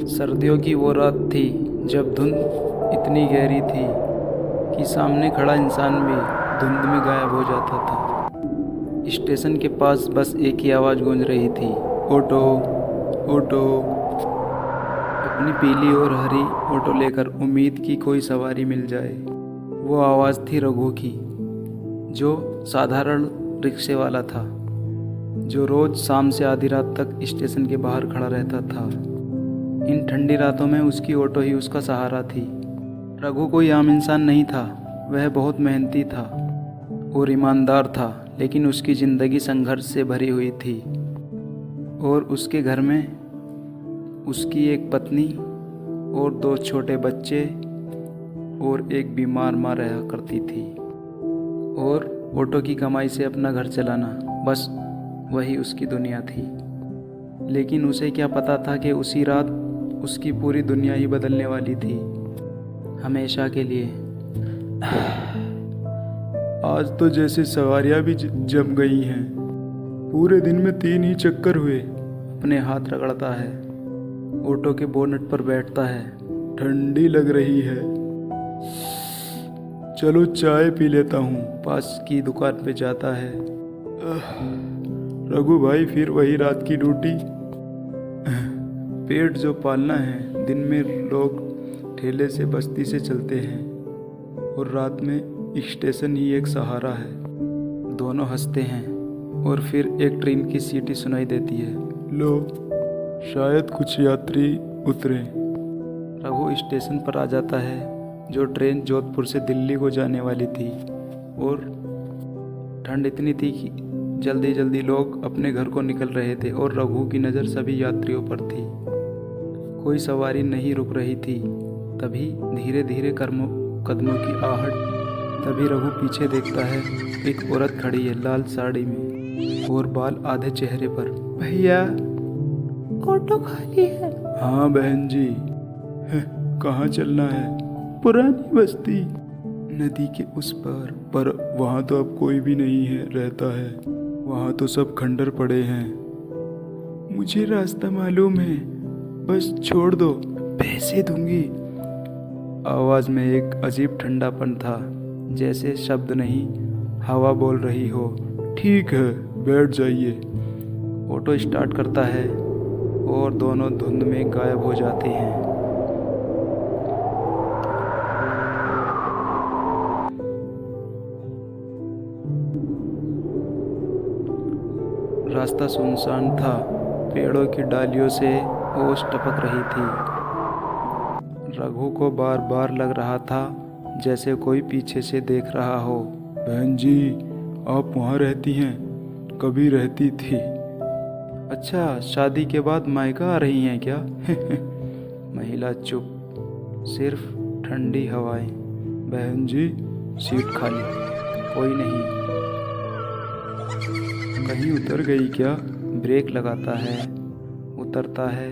सर्दियों की वो रात थी जब धुंध इतनी गहरी थी कि सामने खड़ा इंसान भी धुंध में गायब हो जाता था। स्टेशन के पास बस एक ही आवाज़ गूंज रही थी, ऑटो, ऑटो। अपनी पीली और हरी ऑटो लेकर उम्मीद की कोई सवारी मिल जाए। वो आवाज़ थी रघु की, जो साधारण रिक्शे वाला था, जो रोज़ शाम से आधी रात तक स्टेशन के बाहर खड़ा रहता था। इन ठंडी रातों में उसकी ऑटो ही उसका सहारा थी। रघु कोई आम इंसान नहीं था, वह बहुत मेहनती था और ईमानदार था, लेकिन उसकी ज़िंदगी संघर्ष से भरी हुई थी। और उसके घर में उसकी एक पत्नी और 2 छोटे बच्चे और एक बीमार माँ रहा करती थी। और ऑटो की कमाई से अपना घर चलाना, बस वही उसकी दुनिया थी। लेकिन उसे क्या पता था कि उसी रात उसकी पूरी दुनिया ही बदलने वाली थी, हमेशा के लिए। आज तो जैसे सवारियां भी जम गई हैं। पूरे दिन में 3 ही चक्कर हुए। अपने हाथ रगड़ता है, ऑटो के बोनट पर बैठता है। ठंडी लग रही है, चलो चाय पी लेता हूँ। पास की दुकान पे जाता है। रघु भाई, फिर वही रात की ड्यूटी। पेट जो पालना है। दिन में लोग ठेले से बस्ती से चलते हैं और रात में स्टेशन ही एक सहारा है। दोनों हंसते हैं और फिर एक ट्रेन की सीटी सुनाई देती है। लो, शायद कुछ यात्री उतरे। रघु स्टेशन पर आ जाता है। जो ट्रेन जोधपुर से दिल्ली को जाने वाली थी और ठंड इतनी थी कि जल्दी जल्दी लोग अपने घर को निकल रहे थे और रघु की नज़र सभी यात्रियों पर थी। कोई सवारी नहीं रुक रही थी। तभी धीरे धीरे कदमों की आहट। तभी रघु पीछे देखता है। एक औरत खड़ी है लाल साड़ी में और बाल आधे चेहरे पर। भैया, ऑटो खाली है। हाँ बहन जी। कहाँ चलना है? पुरानी बस्ती, नदी के उस पार। पर वहाँ तो अब कोई भी नहीं है रहता है। वहाँ तो सब खंडर पड़े हैं। मुझे रास्ता मालूम है, बस छोड़ दो, पैसे दूंगी। आवाज़ में एक अजीब ठंडापन था, जैसे शब्द नहीं, हवा बोल रही हो। ठीक है, बैठ जाइए। ऑटो स्टार्ट करता है और दोनों धुंध में गायब हो जाते हैं। रास्ता सुनसान था। पेड़ों की डालियों से ओस टपक रही थी। रघु को बार बार लग रहा था जैसे कोई पीछे से देख रहा हो। बहन जी, आप वहाँ रहती हैं? कभी रहती थी। अच्छा, शादी के बाद मायका आ रही हैं क्या? महिला चुप, सिर्फ ठंडी हवाएं। बहन जी, सीट खाली। कोई नहीं। कहीं उतर गई क्या? ब्रेक लगाता है, उतरता है,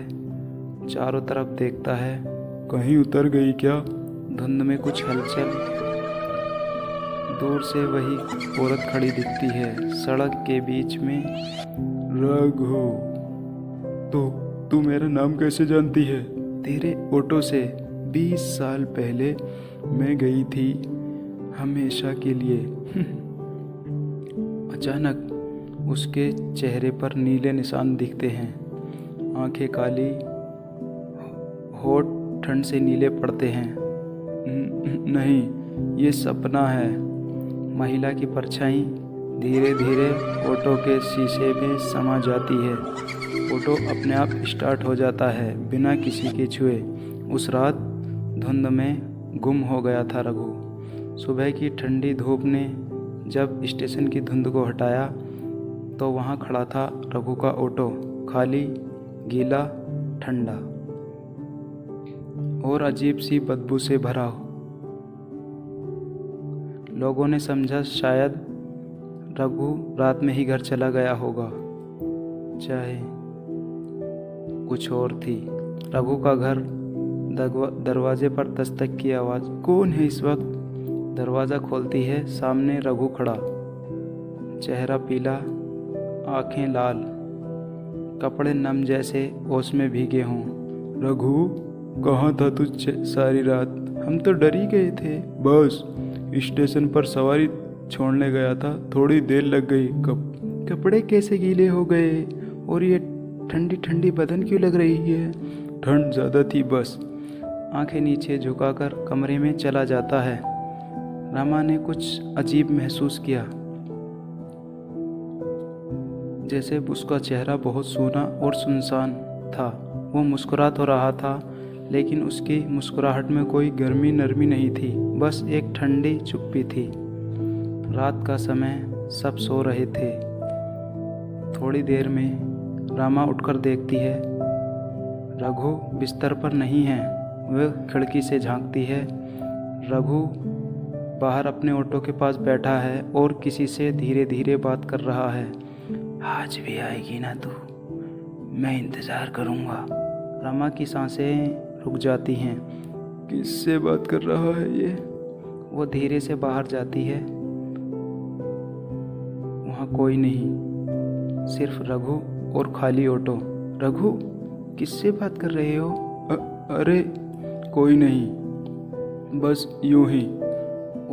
चारों तरफ देखता है। कहीं उतर गई क्या? धुंध में कुछ हलचल। दूर से वही औरत खड़ी दिखती है सड़क के बीच में। रघु, तो तू मेरा नाम कैसे जानती है? तेरे ऑटो से 20 साल पहले मैं गई थी, हमेशा के लिए। अचानक उसके चेहरे पर नीले निशान दिखते हैं। आंखें काली, होठ ठंड से नीले पड़ते हैं। नहीं, ये सपना है। महिला की परछाई धीरे धीरे ऑटो के शीशे में समा जाती है। ऑटो अपने आप स्टार्ट हो जाता है, बिना किसी के छुए। उस रात धुंध में गुम हो गया था रघु। सुबह की ठंडी धूप ने जब स्टेशन की धुंध को हटाया तो वहाँ खड़ा था रघु का ऑटो, खाली, गीला, ठंडा और अजीब सी बदबू से भरा। लोगों ने समझा शायद रघु रात में ही घर चला गया होगा, चाहे कुछ और थी। रघु का घर। दरवाजे पर दस्तक की आवाज़। कौन है इस वक्त? दरवाज़ा खोलती है। सामने रघु खड़ा, चेहरा पीला, आंखें लाल, कपड़े नम जैसे ओस में भीगे हों। रघु, कहाँ था तू सारी रात? हम तो डर ही गए थे। बस स्टेशन पर सवारी छोड़ने गया था, थोड़ी देर लग गई। कपड़े कैसे गीले हो गए और ये ठंडी ठंडी बदन क्यों लग रही है? ठंड ज़्यादा थी बस। आंखें नीचे झुकाकर कमरे में चला जाता है। रमा ने कुछ अजीब महसूस किया, जैसे उसका चेहरा बहुत सूना और सुनसान था। वो मुस्कुरा तो रहा था, लेकिन उसकी मुस्कुराहट में कोई गर्मी नरमी नहीं थी, बस एक ठंडी चुप्पी थी। रात का समय, सब सो रहे थे। थोड़ी देर में रमा उठकर देखती है, रघु बिस्तर पर नहीं है। वह खिड़की से झांकती है। रघु बाहर अपने ऑटो के पास बैठा है और किसी से धीरे धीरे बात कर रहा है। आज भी आएगी ना तू? मैं इंतज़ार करूँगा। रमा की सांसें रुक जाती हैं। किससे बात कर रहा है ये? वो धीरे से बाहर जाती है। वहाँ कोई नहीं, सिर्फ रघु और खाली ऑटो। रघु, किससे बात कर रहे हो? अरे कोई नहीं, बस यूं ही।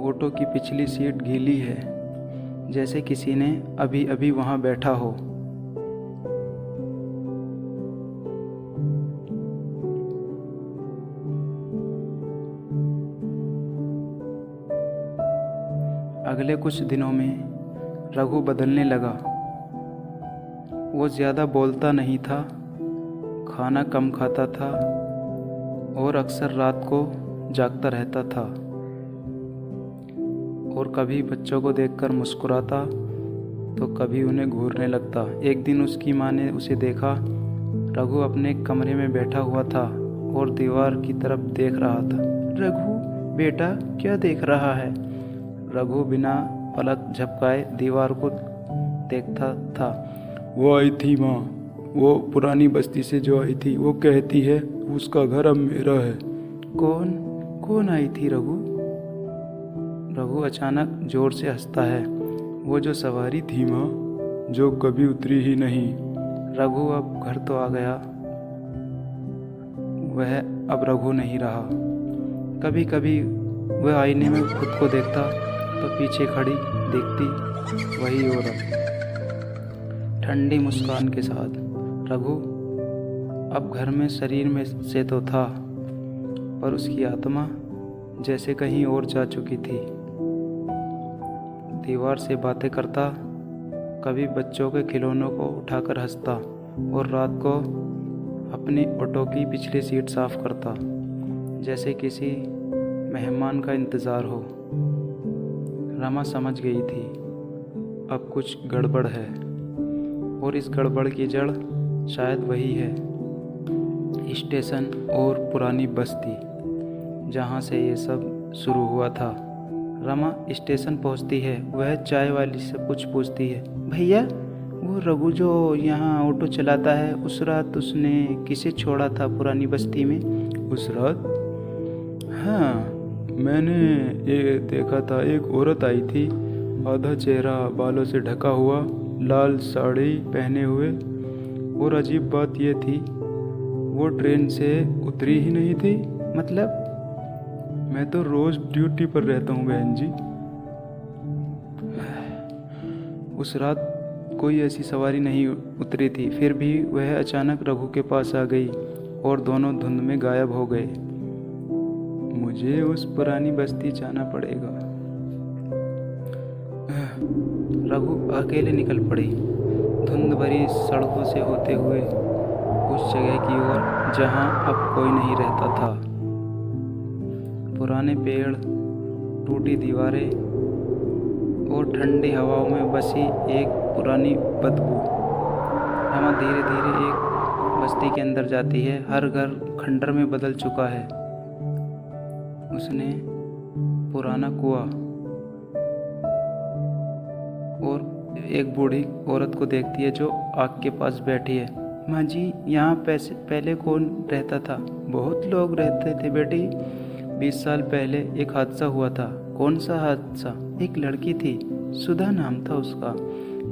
ऑटो की पिछली सीट गीली है, जैसे किसी ने अभी अभी वहाँ बैठा हो। अगले कुछ दिनों में रघु बदलने लगा। वो ज़्यादा बोलता नहीं था, खाना कम खाता था और अक्सर रात को जागता रहता था और कभी बच्चों को देखकर मुस्कुराता तो कभी उन्हें घूरने लगता। एक दिन उसकी माँ ने उसे देखा। रघु अपने कमरे में बैठा हुआ था और दीवार की तरफ देख रहा था। रघु बेटा, क्या देख रहा है? रघु बिना पलक झपकाए दीवार को देखता था। वो आई थी माँ, वो पुरानी बस्ती से जो आई थी। वो कहती है उसका घर अब मेरा है। कौन आई थी रघु? रघु अचानक जोर से हंसता है। वो जो सवारी थी माँ, जो कभी उतरी ही नहीं। रघु अब घर तो आ गया, वह अब रघु नहीं रहा। कभी कभी वह आईने में खुद को देखता तो पीछे खड़ी देखती वही औरत, ठंडी मुस्कान के साथ। रघु अब घर में शरीर में से तो था, पर उसकी आत्मा जैसे कहीं और जा चुकी थी। दीवार से बातें करता, कभी बच्चों के खिलौनों को उठाकर हंसता और रात को अपनी ऑटो की पिछली सीट साफ करता, जैसे किसी मेहमान का इंतज़ार हो। रमा समझ गई थी अब कुछ गड़बड़ है, और इस गड़बड़ की जड़ शायद वही है, स्टेशन और पुरानी बस्ती जहाँ से ये सब शुरू हुआ था। रमा स्टेशन पहुँचती है। वह चाय वाली से कुछ पूछती है। भैया, वो रघु जो यहाँ ऑटो चलाता है, उस रात उसने किसे छोड़ा था पुरानी बस्ती में? उस रात? हाँ, मैंने ये देखा था। एक औरत आई थी, आधा चेहरा बालों से ढका हुआ, लाल साड़ी पहने हुए, और अजीब बात यह थी वो ट्रेन से उतरी ही नहीं थी। मतलब? मैं तो रोज़ ड्यूटी पर रहता हूँ बहन जी। उस रात कोई ऐसी सवारी नहीं उतरी थी, फिर भी वह अचानक रघु के पास आ गई और दोनों धुंध में गायब हो गए। मुझे उस पुरानी बस्ती जाना पड़ेगा। रघु अकेले निकल पड़ी, धुंध भरी सड़कों से होते हुए उस जगह की ओर जहां अब कोई नहीं रहता था। पुराने पेड़, टूटी दीवारें और ठंडी हवाओं में बसी एक पुरानी बदबू। रमा धीरे धीरे एक बस्ती के अंदर जाती है। हर घर खंडर में बदल चुका है। उसने पुराना कुआं और एक बूढ़ी औरत को देखती है जो आग के पास बैठी है। माँ जी, यहाँ पहले कौन रहता था? बहुत लोग रहते थे बेटी। 20 साल पहले एक हादसा हुआ था। कौन सा हादसा? एक लड़की थी, सुधा नाम था उसका,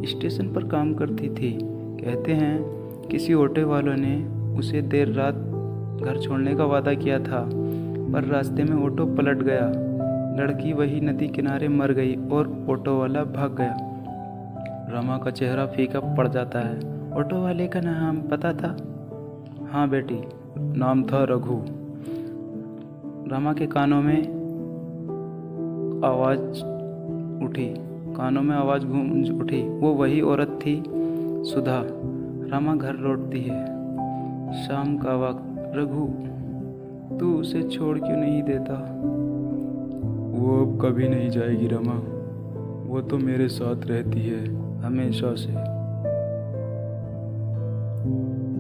स्टेशन पर काम करती थी। कहते हैं किसी ऑटो वालों ने उसे देर रात घर छोड़ने का वादा किया था, पर रास्ते में ऑटो पलट गया। लड़की वही नदी किनारे मर गई और ऑटो वाला भाग गया। रमा का चेहरा फीका पड़ जाता है। ऑटो वाले का नाम पता था? हाँ बेटी, नाम था रघु। रमा के कानों में आवाज़ गूंज उठी। वो वही औरत थी, सुधा। रमा घर लौटती है। शाम का वक्त। रघु, तू उसे छोड़ क्यों नहीं देता? वो अब कभी नहीं जाएगी रमा, वो तो मेरे साथ रहती है हमेशा से।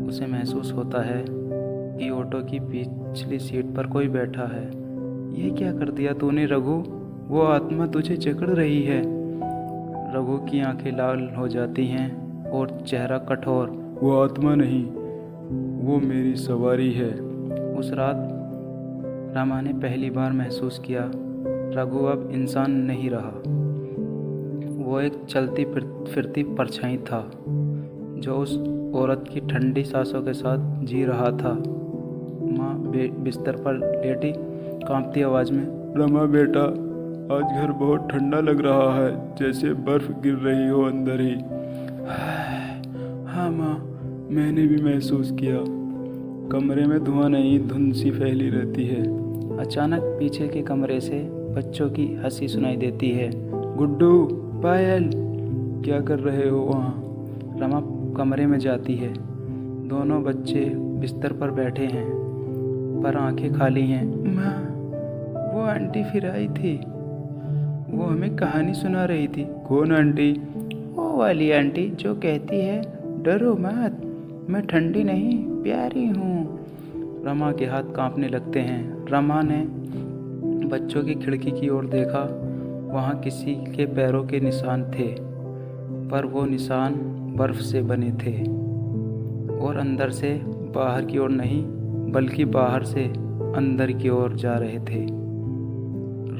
उसे महसूस होता है कि ऑटो की पिछली सीट पर कोई बैठा है। ये क्या कर दिया तूने रघु? वो आत्मा तुझे जकड़ रही है। रघु की आंखें लाल हो जाती हैं और चेहरा कठोर। वो आत्मा नहीं, वो मेरी सवारी है। उस रात रमा ने पहली बार महसूस किया, रघु अब इंसान नहीं रहा। वो एक चलती फिरती परछाई था जो उस औरत की ठंडी सांसों के साथ जी रहा था। माँ बिस्तर पर लेटी कांपती आवाज़ में, रमा बेटा, आज घर बहुत ठंडा लग रहा है, जैसे बर्फ गिर रही हो अंदर ही। हाँ माँ, मैंने भी महसूस किया। कमरे में धुआं नहीं, धुंध सी फैली रहती है। अचानक पीछे के कमरे से बच्चों की हंसी सुनाई देती है। गुड्डू, पायल, क्या कर रहे हो वहाँ? रमा कमरे में जाती है। दोनों बच्चे बिस्तर पर बैठे हैं, पर आंखें खाली हैं। माँ, वो आंटी फिर आई थी, वो हमें कहानी सुना रही थी। कौन आंटी? वो वाली आंटी जो कहती है, डरो मत, मैं ठंडी नहीं, प्यारी हूँ। रमा के हाथ कांपने लगते हैं। रमा ने बच्चों की खिड़की की ओर देखा। वहाँ किसी के पैरों के निशान थे, पर वो निशान बर्फ से बने थे और अंदर से बाहर की ओर नहीं, बल्कि बाहर से अंदर की ओर जा रहे थे।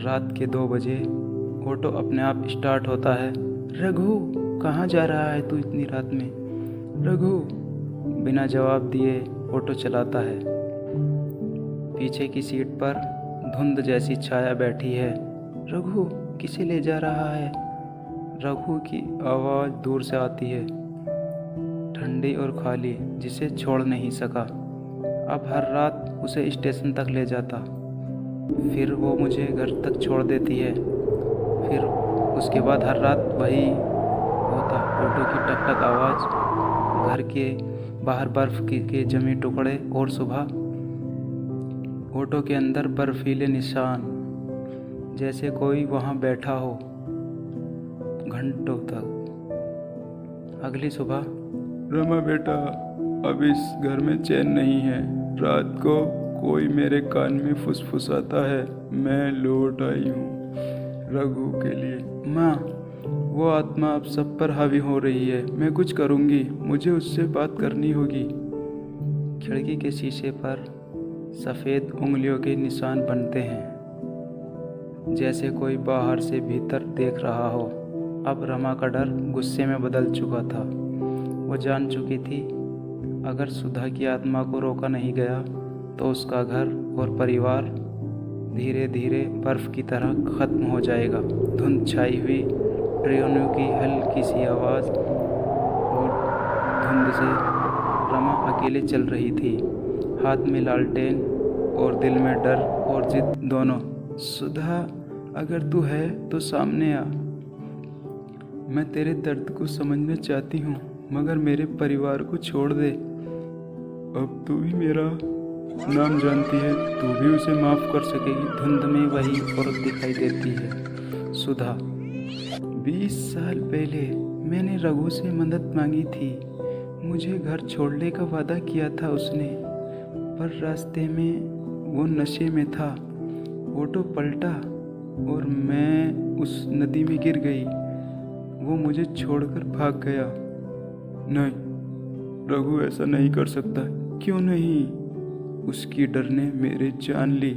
रात के 2 बजे ऑटो अपने आप स्टार्ट होता है। रघु, कहाँ जा रहा है तू इतनी रात में? रघु बिना जवाब दिए ऑटो चलाता है। पीछे की सीट पर धुंध जैसी छाया बैठी है। रघु, किसे ले जा रहा है? रघु की आवाज़ दूर से आती है, ठंडी और खाली, जिसे छोड़ नहीं सका। अब हर रात उसे स्टेशन तक ले जाता, फिर वो मुझे घर तक छोड़ देती है, फिर उसके बाद हर रात वही होता। ऑटो की टक टक आवाज़, घर के बाहर बर्फ के जमे टुकड़े, और सुबह ऑटो के अंदर बर्फीले निशान, जैसे कोई वहाँ बैठा हो घंटों तक। अगली सुबह, रमा बेटा, अब इस घर में चैन नहीं है। रात को कोई मेरे कान में फुसफुसाता है, मैं लौट आई हूँ रघु के लिए। माँ, वो आत्मा अब सब पर हावी हो रही है। मैं कुछ करूँगी, मुझे उससे बात करनी होगी। खिड़की के शीशे पर सफ़ेद उंगलियों के निशान बनते हैं, जैसे कोई बाहर से भीतर देख रहा हो। अब रमा का डर गुस्से में बदल चुका था। वो जान चुकी थी, अगर सुधा की आत्मा को रोका नहीं गया तो उसका घर और परिवार धीरे धीरे बर्फ की तरह ख़त्म हो जाएगा। धुंध छाई हुई, ट्रेनों की हल्की सी आवाज़, और धुंध से रमा अकेले चल रही थी, हाथ में लालटेन और दिल में डर और जिद दोनों। सुधा, अगर तू है तो सामने आ। मैं तेरे दर्द को समझना चाहती हूँ, मगर मेरे परिवार को छोड़ दे। अब तू भी मेरा नाम जानती है, तू भी उसे माफ़ कर सकेगी। धुंध में वही औरत दिखाई देती है, सुधा। 20 साल पहले मैंने रघु से मदद मांगी थी। मुझे घर छोड़ने का वादा किया था उसने, पर रास्ते में वो नशे में था। ऑटो पलटा और मैं उस नदी में गिर गई। वो मुझे छोड़कर भाग गया। नहीं, रघु ऐसा नहीं कर सकता। क्यों नहीं? उसकी डर ने मेरी जान ली।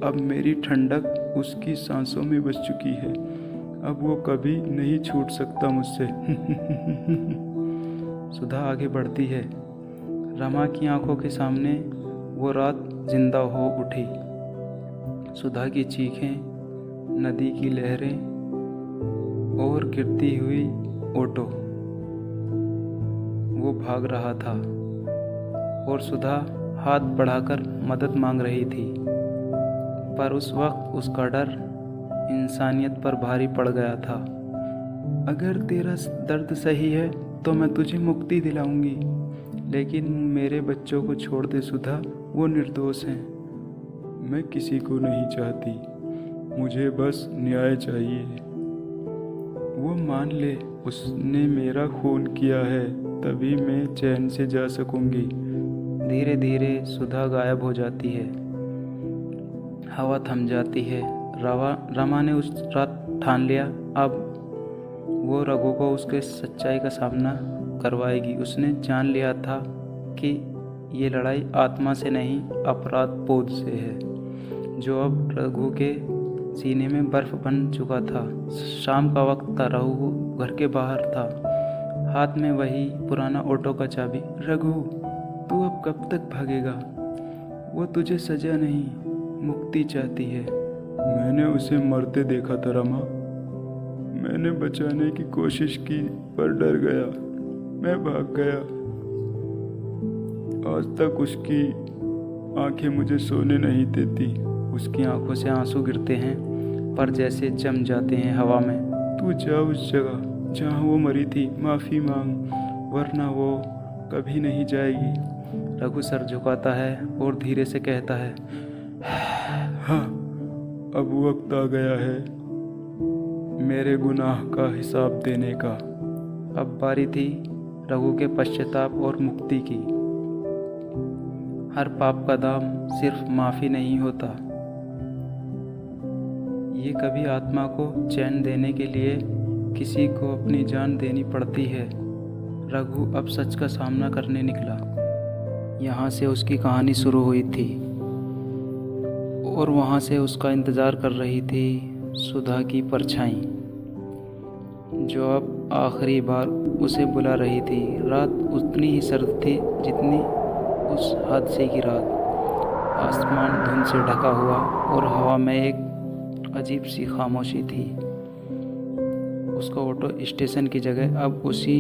अब मेरी ठंडक उसकी सांसों में बस चुकी है। अब वो कभी नहीं छूट सकता मुझसे। सुधा आगे बढ़ती है। रमा की आंखों के सामने वो रात जिंदा हो उठी। सुधा की चीखें, नदी की लहरें और गिरती हुई ऑटो। वो भाग रहा था और सुधा हाथ बढ़ाकर मदद मांग रही थी, पर उस वक्त उसका डर इंसानियत पर भारी पड़ गया था। अगर तेरा दर्द सही है तो मैं तुझे मुक्ति दिलाऊंगी, लेकिन मेरे बच्चों को छोड़ दे सुधा, वो निर्दोष हैं। मैं किसी को नहीं चाहती, मुझे बस न्याय चाहिए। वो मान ले उसने मेरा खून किया है, तभी मैं चैन से जा सकूंगी। धीरे धीरे सुधा गायब हो जाती है। हवा थम जाती है। रमा ने उस रात ठान लिया, अब वो रघु को उसके सच्चाई का सामना करवाएगी। उसने जान लिया था कि ये लड़ाई आत्मा से नहीं, अपराध बोध से है, जो अब रघु के सीने में बर्फ बन चुका था। शाम का वक्त था। रघु घर के बाहर था, हाथ में वही पुराना ऑटो का चाबी। रघु, तू अब कब तक भागेगा? वो तुझे सजा नहीं, मुक्ति चाहती है। मैंने उसे मरते देखा था रमा। मैंने बचाने की कोशिश की पर डर गया, मैं भाग गया। आज तक उसकी आंखें मुझे सोने नहीं देती। उसकी आंखों से आंसू गिरते हैं, पर जैसे जम जाते हैं हवा में। तू जा उस जगह जहाँ वो मरी थी, माफ़ी मांग, वरना वो कभी नहीं जाएगी। रघु सर झुकाता है और धीरे से कहता है, हाँ, अब वक्त आ गया है मेरे गुनाह का हिसाब देने का। अब बारी थी रघु के पश्चाताप और मुक्ति की। हर पाप का दाम सिर्फ माफ़ी नहीं होता, ये कभी आत्मा को चैन देने के लिए किसी को अपनी जान देनी पड़ती है। रघु अब सच का सामना करने निकला। यहाँ से उसकी कहानी शुरू हुई थी और वहाँ से उसका इंतज़ार कर रही थी सुधा की परछाई, जो अब आखिरी बार उसे बुला रही थी। रात उतनी ही सर्द थी जितनी उस हादसे की रात। आसमान धुंध से ढका हुआ और हवा में एक अजीब सी खामोशी थी। उसका ऑटो स्टेशन की जगह अब उसी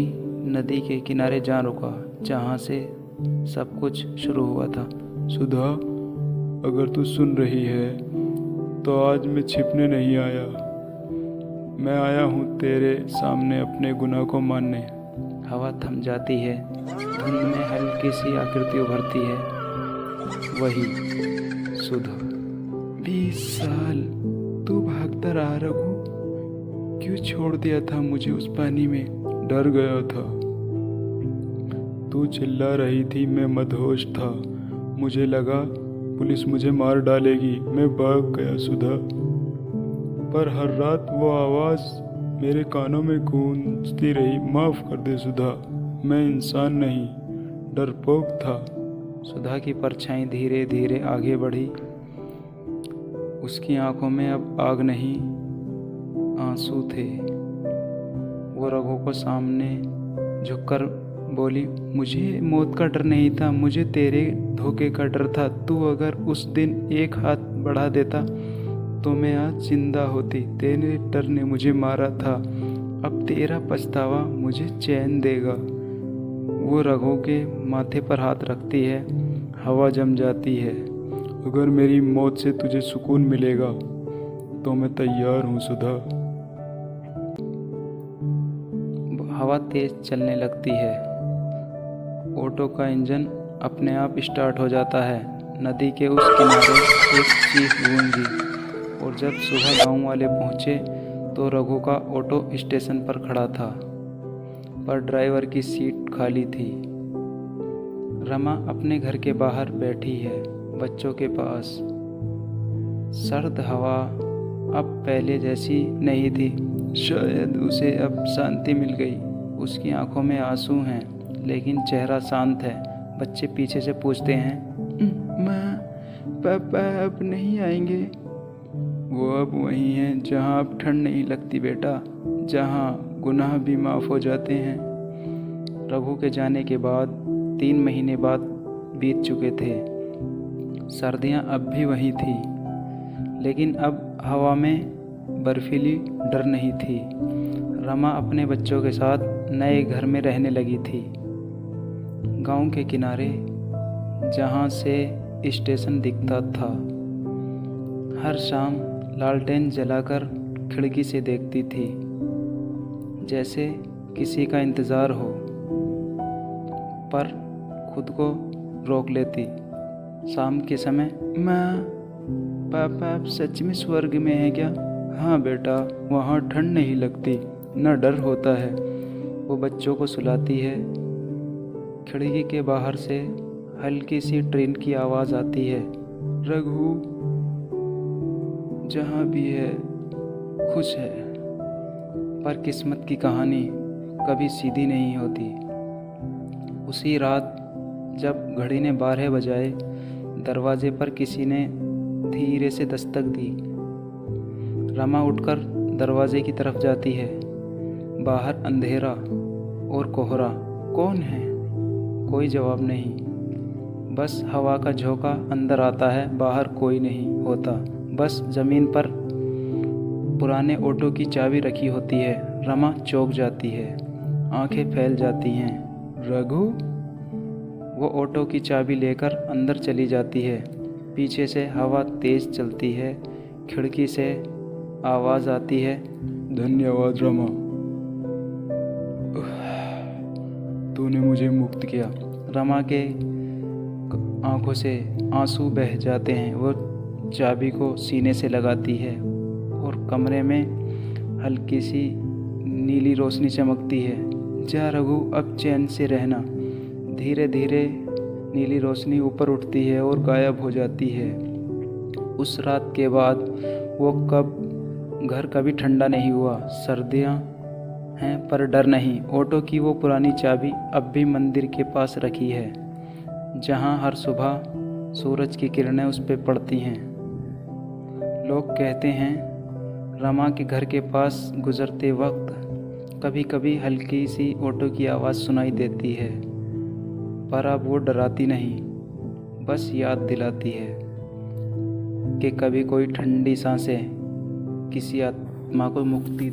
नदी के किनारे जा रुका जहाँ से सब कुछ शुरू हुआ था। सुधा, अगर तू सुन रही है तो आज मैं छिपने नहीं आया। मैं आया हूँ तेरे सामने अपने गुनाह को मानने। हवा थम जाती है, धुंध में हल्की सी आकृति उभरती है, वही सुधा। 20 साल तू भागता रहा रघु, क्यों छोड़ दिया था मुझे उस पानी में? डर गया था। तू चिल्ला रही थी, मैं मदहोश था। मुझे लगा पुलिस मुझे मार डालेगी, मैं भाग गया सुधा। पर हर रात वो आवाज़ मेरे कानों में गूंजती रही, माफ़ कर दे सुधा, मैं इंसान नहीं, डरपोक था। सुधा की परछाई धीरे धीरे आगे बढ़ी। उसकी आंखों में अब आग नहीं, आंसू थे। वो रघु को सामने झुककर बोली, मुझे मौत का डर नहीं था, मुझे तेरे धोखे का डर था। तू अगर उस दिन एक हाथ बढ़ा देता तो मैं आज जिंदा होती। तेरे डर ने मुझे मारा था, अब तेरा पछतावा मुझे चैन देगा। वो रघु के माथे पर हाथ रखती है। हवा जम जाती है। अगर मेरी मौत से तुझे सुकून मिलेगा तो मैं तैयार हूँ सुधा। हवा तेज चलने लगती है। ऑटो का इंजन अपने आप स्टार्ट हो जाता है। नदी के उस किनारे एक चीख गूंजी और जब सुबह गांव वाले पहुंचे तो रघु का ऑटो स्टेशन पर खड़ा था, पर ड्राइवर की सीट खाली थी। रमा अपने घर के बाहर बैठी है, बच्चों के पास। सर्द हवा अब पहले जैसी नहीं थी। शायद उसे अब शांति मिल गई। उसकी आंखों में आंसू हैं, लेकिन चेहरा शांत है। बच्चे पीछे से पूछते हैं, माँ, पापा अब नहीं आएंगे? वो अब वहीं हैं जहाँ अब ठंड नहीं लगती बेटा, जहाँ गुनाह भी माफ़ हो जाते हैं। रघु के जाने के बाद 3 महीने बाद बीत चुके थे। सर्दियाँ अब भी वही थी, लेकिन अब हवा में बर्फीली डर नहीं थी। रमा अपने बच्चों के साथ नए घर में रहने लगी थी। गांव के किनारे, जहां से स्टेशन दिखता था, हर शाम लालटेन जलाकर खिड़की से देखती थी, जैसे किसी का इंतज़ार हो, पर खुद को रोक लेती। शाम के समय, माँ, पापा आप सच में स्वर्ग में हैं क्या? हाँ बेटा, वहाँ ठंड नहीं लगती, न डर होता है। वो बच्चों को सुलाती है। खिड़की के बाहर से हल्की सी ट्रेन की आवाज़ आती है। रघु जहाँ भी है खुश है, पर किस्मत की कहानी कभी सीधी नहीं होती। उसी रात जब घड़ी ने 12 बजाए, दरवाजे पर किसी ने धीरे से दस्तक दी। रमा उठकर दरवाजे की तरफ जाती है। बाहर अंधेरा और कोहरा। कौन है? कोई जवाब नहीं, बस हवा का झोंका अंदर आता है। बाहर कोई नहीं होता, बस ज़मीन पर पुराने ऑटो की चाबी रखी होती है। रमा चौंक जाती है, आंखें फैल जाती हैं। रघु? वो ऑटो की चाबी लेकर अंदर चली जाती है। पीछे से हवा तेज चलती है। खिड़की से आवाज़ आती है, धन्यवाद रमा, तूने मुझे मुक्त किया। रमा के आंखों से आंसू बह जाते हैं। वो चाबी को सीने से लगाती है और कमरे में हल्की सी नीली रोशनी चमकती है। जा रघु, अब चैन से रहना। धीरे धीरे नीली रोशनी ऊपर उठती है और गायब हो जाती है। उस रात के बाद वो घर कभी ठंडा नहीं हुआ। सर्दियाँ हैं पर डर नहीं। ऑटो की वो पुरानी चाबी अब भी मंदिर के पास रखी है, जहाँ हर सुबह सूरज की किरणें उस पर पड़ती हैं। लोग कहते हैं रमा के घर के पास गुजरते वक्त कभी कभी हल्की सी ऑटो की आवाज़ सुनाई देती है, पर अब वो डराती नहीं, बस याद दिलाती है कि कभी कोई ठंडी सांसें किसी आत्मा को मुक्ति